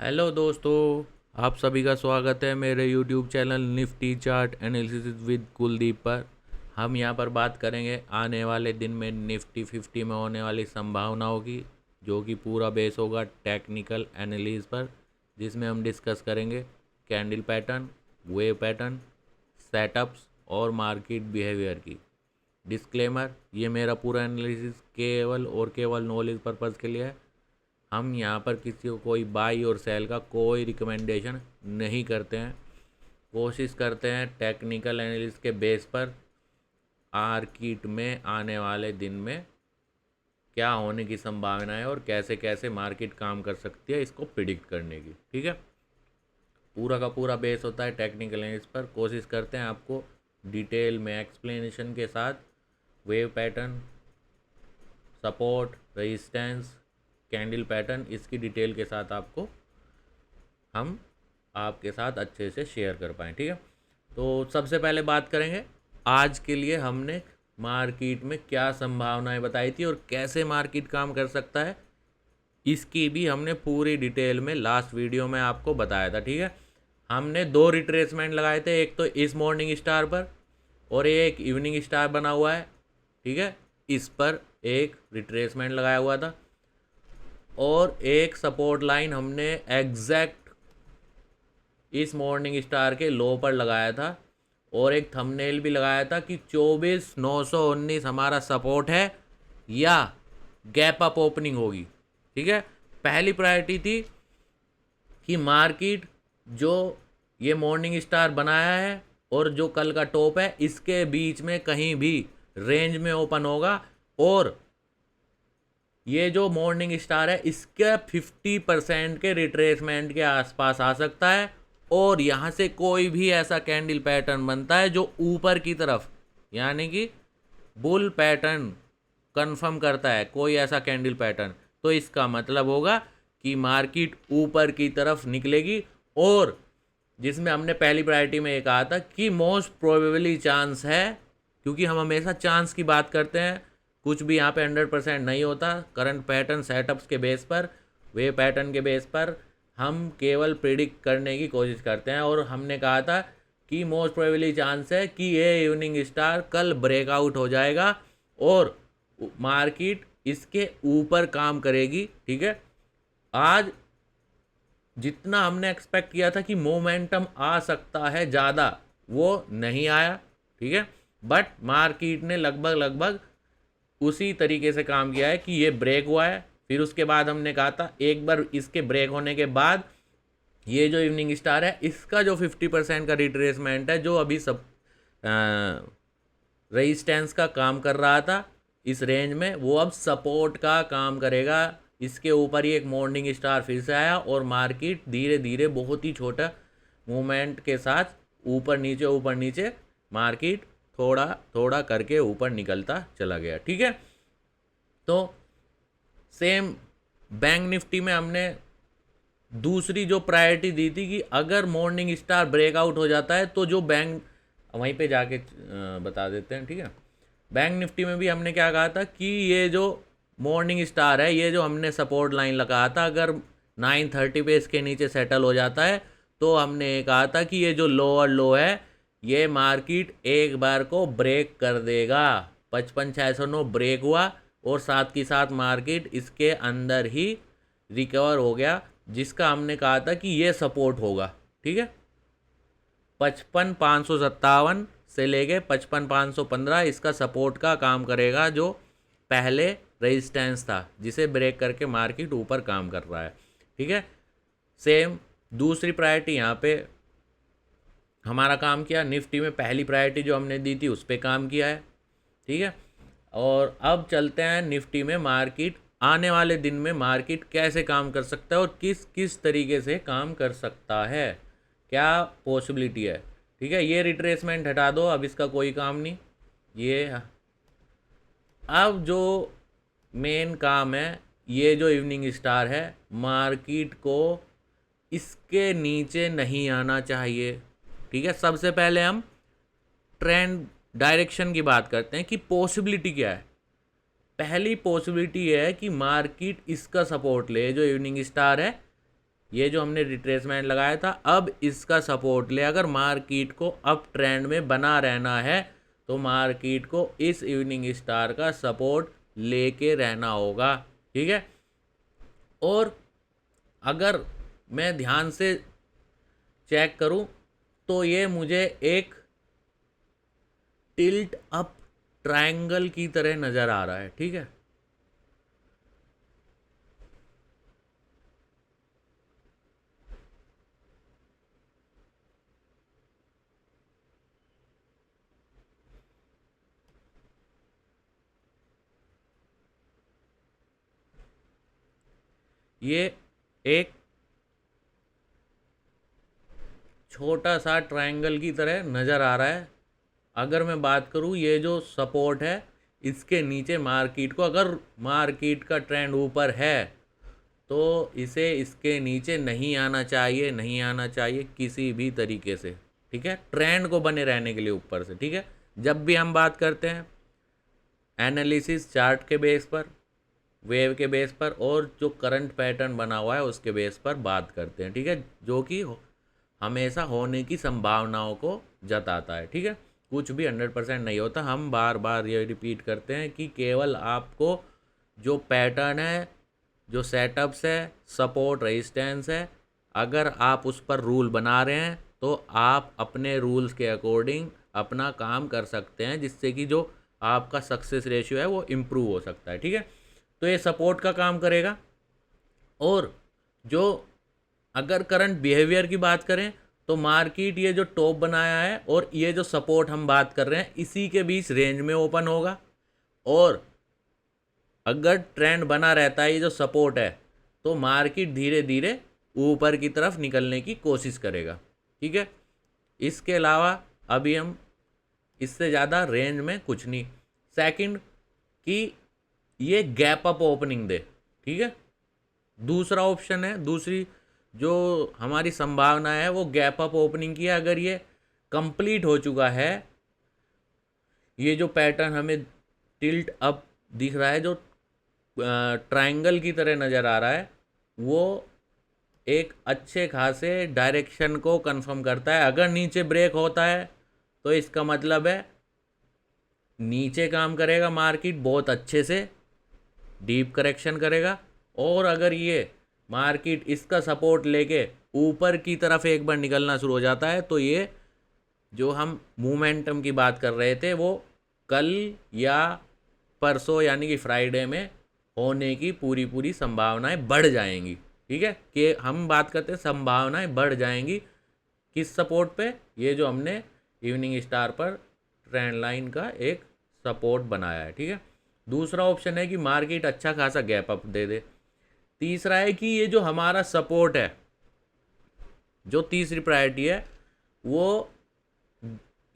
Hello दोस्तों, आप सभी का स्वागत है मेरे YouTube channel Nifty chart analysis with Kuldeep पर। हम यहां पर बात करेंगे आने वाले दिन में निफ्टी 50 में होने वाली संभावनाओं की, जो कि पूरा बेस होगा टेक्निकल एनालिसिस पर, जिसमें हम डिस्कस करेंगे candle pattern, wave pattern, setups और मार्केट बिहेवियर की। डिस्क्लेमर, ये मेरा पूरा एनालिसिस केवल और केवल नॉलेज पर्पज़ के लिए है। हम यहाँ पर किसी को कोई बाई और सेल का कोई रिकमेंडेशन नहीं करते हैं। कोशिश करते हैं टेक्निकल एनालिसिस के बेस पर मार्केट में आने वाले दिन में क्या होने की संभावना है और कैसे कैसे मार्केट काम कर सकती है, इसको प्रिडिक्ट करने की। ठीक है, पूरा का पूरा बेस होता है टेक्निकल एनालिसिस पर। कोशिश करते हैं आपको डिटेल में एक्सप्लेनेशन के साथ wave pattern, support, resistance, candle pattern, इसकी डिटेल के साथ आपको हम आपके साथ अच्छे से शेयर कर पाएँ। ठीक है, तो सबसे पहले बात करेंगे आज के लिए हमने मार्केट में क्या संभावनाएं बताई थी और कैसे मार्केट काम कर सकता है, इसकी भी हमने पूरी डिटेल में लास्ट वीडियो में आपको बताया था। ठीक है, हमने दो रिट्रेसमेंट लगाए थे, एक तो इस मॉर्निंग स्टार पर और एक इवनिंग स्टार बना हुआ है। ठीक है, इस पर एक रिट्रेसमेंट लगाया हुआ था और एक सपोर्ट लाइन हमने एग्जैक्ट इस मॉर्निंग स्टार के लो पर लगाया था और एक थंबनेल भी लगाया था कि 24,919 हमारा सपोर्ट है या गैप अप ओपनिंग होगी। ठीक है, पहली प्रायोरिटी थी कि मार्केट जो ये मॉर्निंग स्टार बनाया है और जो कल का टॉप है, इसके बीच में कहीं भी रेंज में ओपन होगा और ये जो मॉर्निंग स्टार है इसके 50% के रिट्रेसमेंट के आसपास आ सकता है और यहाँ से कोई भी ऐसा कैंडल पैटर्न बनता है जो ऊपर की तरफ, यानी कि बुल पैटर्न कंफर्म करता है, कोई ऐसा कैंडल पैटर्न, तो इसका मतलब होगा कि मार्केट ऊपर की तरफ निकलेगी। और जिसमें हमने पहली प्रायोरिटी में ये कहा था कि मोस्ट प्रोबेबली चांस है, क्योंकि हम हमेशा चांस की बात करते हैं, कुछ भी यहाँ पे 100% नहीं होता। करंट पैटर्न सेटअप्स के बेस पर, वे पैटर्न के बेस पर हम केवल प्रिडिक्ट करने की कोशिश करते हैं। और हमने कहा था कि मोस्ट प्रोबेबली चांस है कि ये इवनिंग स्टार कल ब्रेकआउट हो जाएगा और मार्केट इसके ऊपर काम करेगी। ठीक है, आज जितना हमने एक्सपेक्ट किया था कि मोमेंटम आ सकता है ज़्यादा, वो नहीं आया। ठीक है, बट मार्केट ने लगभग लगभग उसी तरीके से काम किया है कि ये ब्रेक हुआ है। फिर उसके बाद हमने कहा था एक बार इसके ब्रेक होने के बाद ये जो इवनिंग स्टार है, इसका जो 50% का रिट्रेसमेंट है, जो अभी सब रेजिस्टेंस का काम कर रहा था इस रेंज में, वो अब सपोर्ट का काम करेगा। इसके ऊपर ही एक मॉर्निंग स्टार फिर से आया और मार्केट धीरे धीरे बहुत ही छोटा मूवमेंट के साथ ऊपर नीचे मार्केट थोड़ा थोड़ा करके ऊपर निकलता चला गया। ठीक है, तो सेम बैंक निफ्टी में हमने दूसरी जो प्रायोरिटी दी थी कि अगर मॉर्निंग स्टार ब्रेकआउट हो जाता है तो जो बैंक, वहीं पे जाके बता देते हैं। ठीक है, बैंक निफ्टी में भी हमने क्या कहा था कि ये जो मॉर्निंग स्टार है, ये जो हमने सपोर्ट लाइन लगाया था, अगर 930 पे इसके नीचे सेटल हो जाता है तो हमने ये कहा था कि ये जो लोअर लो है, ये मार्केट एक बार को ब्रेक कर देगा। 55,609 ब्रेक हुआ और साथ ही साथ मार्केट इसके अंदर ही रिकवर हो गया, जिसका हमने कहा था कि ये सपोर्ट होगा। ठीक है, 55,557 से लेके 55,515 इसका सपोर्ट का काम करेगा, जो पहले रेजिस्टेंस था जिसे ब्रेक करके मार्केट ऊपर काम कर रहा है। ठीक है, सेम दूसरी प्रायोरिटी यहाँ पे हमारा काम किया। निफ्टी में पहली प्रायोरिटी जो हमने दी थी उस पर काम किया है। ठीक है, और अब चलते हैं निफ्टी में मार्केट आने वाले दिन में मार्केट कैसे काम कर सकता है और किस किस तरीके से काम कर सकता है, क्या पॉसिबिलिटी है। ठीक है, ये रिट्रेसमेंट हटा दो, अब इसका कोई काम नहीं। ये अब जो मेन काम है, ये जो इवनिंग स्टार है, मार्केट को इसके नीचे नहीं आना चाहिए। ठीक है, सबसे पहले हम ट्रेंड डायरेक्शन की बात करते हैं कि पॉसिबिलिटी क्या है। पहली पॉसिबिलिटी है कि मार्केट इसका सपोर्ट ले, जो इवनिंग स्टार है, ये जो हमने रिट्रेसमेंट लगाया था अब इसका सपोर्ट ले। अगर मार्केट को अप ट्रेंड में बना रहना है तो मार्केट को इस इवनिंग स्टार का सपोर्ट लेके रहना होगा, ठीक है। और अगर मैं ध्यान से चेक करूं तो ये मुझे एक टिल्ट अप ट्रायंगल की तरह नज़र आ रहा है, ठीक है। ये एक छोटा सा ट्रायंगल की तरह नज़र आ रहा है। अगर मैं बात करूँ ये जो सपोर्ट है इसके नीचे मार्केट को, अगर मार्केट का ट्रेंड ऊपर है तो इसे इसके नीचे नहीं आना चाहिए, नहीं आना चाहिए किसी भी तरीके से, ठीक है, ट्रेंड को बने रहने के लिए ऊपर से, ठीक है। जब भी हम बात करते हैं एनालिसिस चार्ट के बेस पर, वेव के बेस पर और जो करंट पैटर्न बना हुआ है उसके बेस पर बात करते हैं, ठीक है, जो कि हमेशा होने की संभावनाओं को जताता है, ठीक है। कुछ भी 100% नहीं होता। हम बार बार ये रिपीट करते हैं कि केवल आपको जो पैटर्न है, जो सेटअप्स है, सपोर्ट रेजिस्टेंस है, अगर आप उस पर रूल बना रहे हैं तो आप अपने रूल्स के अकॉर्डिंग अपना काम कर सकते हैं, जिससे कि जो आपका सक्सेस रेशियो है वो इम्प्रूव हो सकता है, ठीक है। तो ये सपोर्ट का काम करेगा। और जो अगर करंट बिहेवियर की बात करें तो मार्केट ये जो टॉप बनाया है और ये जो सपोर्ट हम बात कर रहे हैं इसी के बीच रेंज में ओपन होगा। और अगर ट्रेंड बना रहता है, ये जो सपोर्ट है, तो मार्केट धीरे धीरे ऊपर की तरफ निकलने की कोशिश करेगा, ठीक है। इसके अलावा अभी हम इससे ज़्यादा रेंज में कुछ नहीं। सेकंड कि ये गैप अप ओपनिंग दे, ठीक है। दूसरा ऑप्शन है, दूसरी जो हमारी संभावना है वो गैप अप ओपनिंग की है। अगर ये कंप्लीट हो चुका है, ये जो पैटर्न हमें टिल्ट अप दिख रहा है, जो ट्रायंगल की तरह नज़र आ रहा है, वो एक अच्छे खासे डायरेक्शन को कंफर्म करता है। अगर नीचे ब्रेक होता है तो इसका मतलब है नीचे काम करेगा मार्केट बहुत अच्छे से, डीप करेक्शन करेगा। और अगर ये मार्केट इसका सपोर्ट लेके ऊपर की तरफ एक बार निकलना शुरू हो जाता है तो ये जो हम मोमेंटम की बात कर रहे थे वो कल या परसों यानी कि फ्राइडे में होने की पूरी पूरी संभावनाएं बढ़ जाएंगी, ठीक है। कि हम बात करते हैं संभावनाएं बढ़ जाएंगी किस सपोर्ट पे, ये जो हमने इवनिंग स्टार पर ट्रेंड लाइन का एक सपोर्ट बनाया है, ठीक है। दूसरा ऑप्शन है कि मार्केट अच्छा खासा गैप अप दे दे। तीसरा है कि ये जो हमारा सपोर्ट है, जो तीसरी प्रायोरिटी है, वो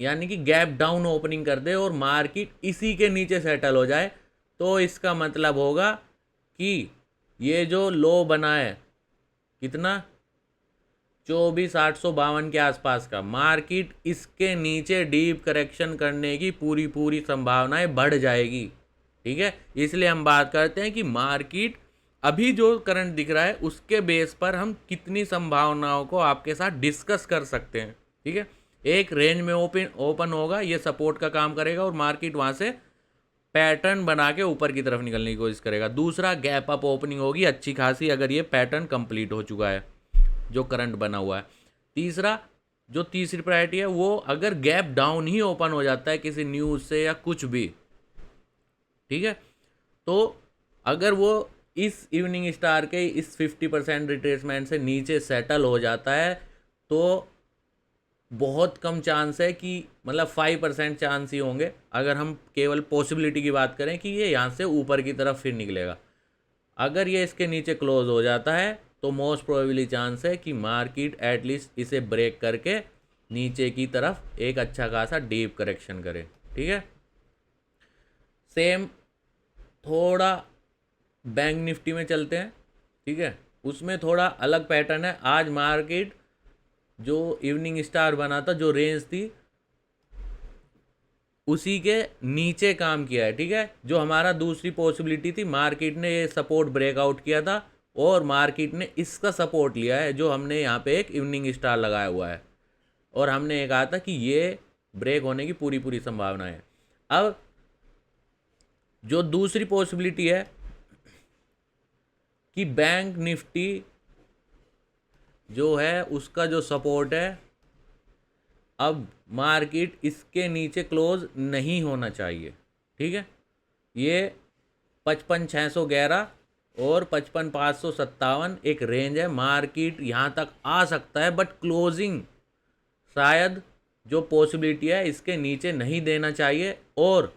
यानी कि गैप डाउन ओपनिंग कर दे और मार्केट इसी के नीचे सेटल हो जाए। तो इसका मतलब होगा कि ये जो लो बना है कितना 24,852 के आसपास का, मार्केट इसके नीचे डीप करेक्शन करने की पूरी पूरी संभावनाएं बढ़ जाएगी, ठीक है। इसलिए हम बात करते हैं कि मार्केट अभी जो करंट दिख रहा है उसके बेस पर हम कितनी संभावनाओं को आपके साथ डिस्कस कर सकते हैं, ठीक है। एक रेंज में ओपन होगा, ये सपोर्ट का काम करेगा और मार्केट वहाँ से पैटर्न बना के ऊपर की तरफ निकलने की कोशिश करेगा। दूसरा गैप अप ओपनिंग होगी अच्छी खासी, अगर ये पैटर्न कंप्लीट हो चुका है जो करंट बना हुआ है। तीसरा जो तीसरी प्रायोरिटी है वो अगर गैप डाउन ही ओपन हो जाता है किसी न्यूज़ से या कुछ भी, ठीक है, तो अगर वो इस इवनिंग स्टार के इस 50% रिट्रेसमेंट से नीचे सेटल हो जाता है तो बहुत कम चांस है कि मतलब 5% चांस ही होंगे, अगर हम केवल पॉसिबिलिटी की बात करें कि ये यहाँ से ऊपर की तरफ फिर निकलेगा। अगर ये इसके नीचे क्लोज हो जाता है तो मोस्ट प्रोबेबली चांस है कि मार्केट एटलीस्ट इसे ब्रेक करके नीचे की तरफ एक अच्छा खासा डीप करेक्शन करे, ठीक है। सेम थोड़ा बैंक निफ्टी में चलते हैं, ठीक है। उसमें थोड़ा अलग पैटर्न है। आज मार्केट जो इवनिंग स्टार बना था, जो रेंज थी उसी के नीचे काम किया है, ठीक है। जो हमारा दूसरी पॉसिबिलिटी थी, मार्केट ने ये सपोर्ट ब्रेकआउट किया था और मार्केट ने इसका सपोर्ट लिया है, जो हमने यहाँ पे एक इवनिंग स्टार लगाया हुआ है, और हमने ये कहा था कि ये ब्रेक होने की पूरी पूरी संभावना है। अब जो दूसरी पॉसिबिलिटी है कि बैंक निफ्टी जो है उसका जो सपोर्ट है, अब मार्केट इसके नीचे क्लोज नहीं होना चाहिए, ठीक है। ये 55,611 और 55,557 एक रेंज है, मार्केट यहाँ तक आ सकता है, बट क्लोजिंग शायद जो पॉसिबिलिटी है इसके नीचे नहीं देना चाहिए। और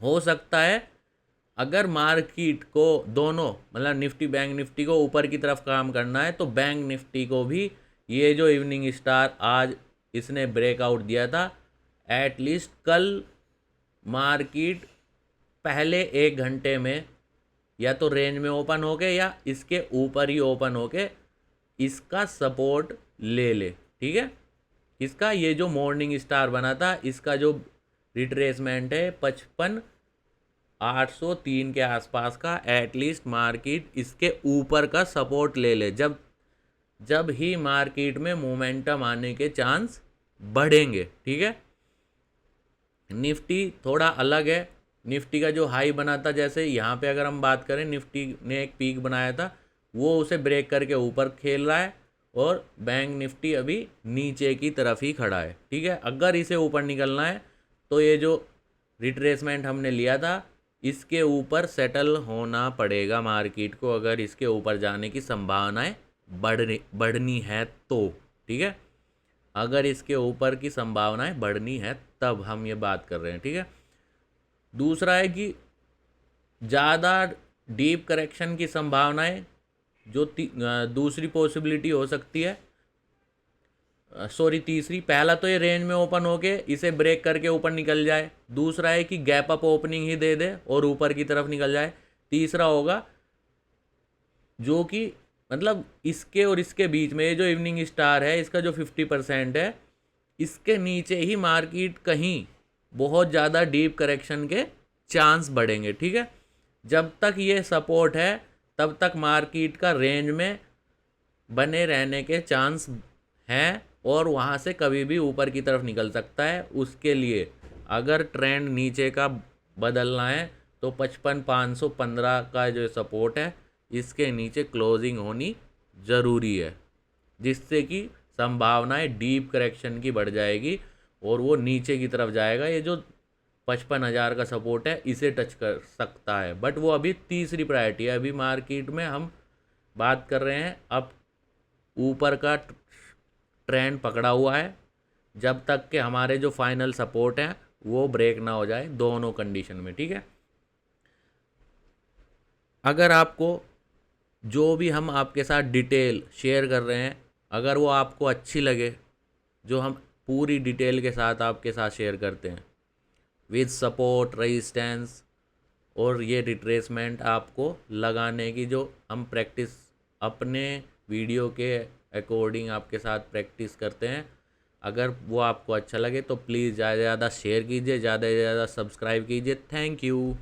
हो सकता है अगर मार्केट को दोनों मतलब निफ्टी बैंक निफ्टी को ऊपर की तरफ काम करना है, तो बैंक निफ्टी को भी ये जो इवनिंग स्टार आज इसने ब्रेकआउट दिया था, एटलीस्ट कल मार्केट पहले 1 घंटे में या तो रेंज में ओपन होके या इसके ऊपर ही ओपन होके इसका सपोर्ट ले ले, ठीक है। इसका ये जो मॉर्निंग स्टार बना था, इसका जो रिट्रेसमेंट है 55,803 के आसपास का, एटलीस्ट मार्केट इसके ऊपर का सपोर्ट ले ले। जब ही मार्केट में मोमेंटम आने के चांस बढ़ेंगे, ठीक है। निफ्टी थोड़ा अलग है, निफ्टी का जो हाई बना था, जैसे यहाँ पे अगर हम बात करें, निफ्टी ने एक पीक बनाया था, वो उसे ब्रेक करके ऊपर खेल रहा है, और बैंक निफ्टी अभी नीचे की तरफ ही खड़ा है, ठीक है। अगर इसे ऊपर निकलना है तो ये जो रिट्रेसमेंट हमने लिया था इसके ऊपर सेटल होना पड़ेगा मार्केट को, अगर इसके ऊपर जाने की संभावनाएं बढ़नी है तो, ठीक है। अगर इसके ऊपर की संभावनाएं बढ़नी है तब हम ये बात कर रहे हैं, ठीक है। दूसरा है कि ज़्यादा डीप करेक्शन की संभावनाएं, जो दूसरी पॉसिबिलिटी हो सकती है, तीसरी। पहला तो ये रेंज में ओपन होके इसे ब्रेक करके ऊपर निकल जाए, दूसरा है कि गैप अप ओपनिंग ही दे दे और ऊपर की तरफ निकल जाए, तीसरा होगा जो कि मतलब इसके और इसके बीच में ये जो इवनिंग स्टार है इसका जो 50% है, इसके नीचे ही मार्केट कहीं बहुत ज़्यादा डीप करेक्शन के चांस बढ़ेंगे, ठीक है। जब तक ये सपोर्ट है तब तक मार्केट का रेंज में बने रहने के चांस हैं, और वहाँ से कभी भी ऊपर की तरफ निकल सकता है। उसके लिए अगर ट्रेंड नीचे का बदलना है तो 55,515 का जो सपोर्ट है इसके नीचे क्लोजिंग होनी ज़रूरी है, जिससे कि संभावनाएं डीप करेक्शन की बढ़ जाएगी और वो नीचे की तरफ जाएगा। ये जो 55,000 का सपोर्ट है इसे टच कर सकता है, बट वो अभी तीसरी प्रायोरिटी है। अभी मार्केट में हम बात कर रहे हैं अब ऊपर का ट्रेंड पकड़ा हुआ है, जब तक कि हमारे जो फाइनल सपोर्ट हैं वो ब्रेक ना हो जाए दोनों कंडीशन में, ठीक है। अगर आपको जो भी हम आपके साथ डिटेल शेयर कर रहे हैं, अगर वो आपको अच्छी लगे, जो हम पूरी डिटेल के साथ आपके साथ शेयर करते हैं विद सपोर्ट, रेजिस्टेंस और ये रिट्रेसमेंट आपको लगाने की जो हम प्रैक्टिस अपने वीडियो के अकॉर्डिंग आपके साथ प्रैक्टिस करते हैं, अगर वो आपको अच्छा लगे तो प्लीज़ ज़्यादा से ज़्यादा शेयर कीजिए, ज़्यादा से ज़्यादा सब्सक्राइब कीजिए। Thank you.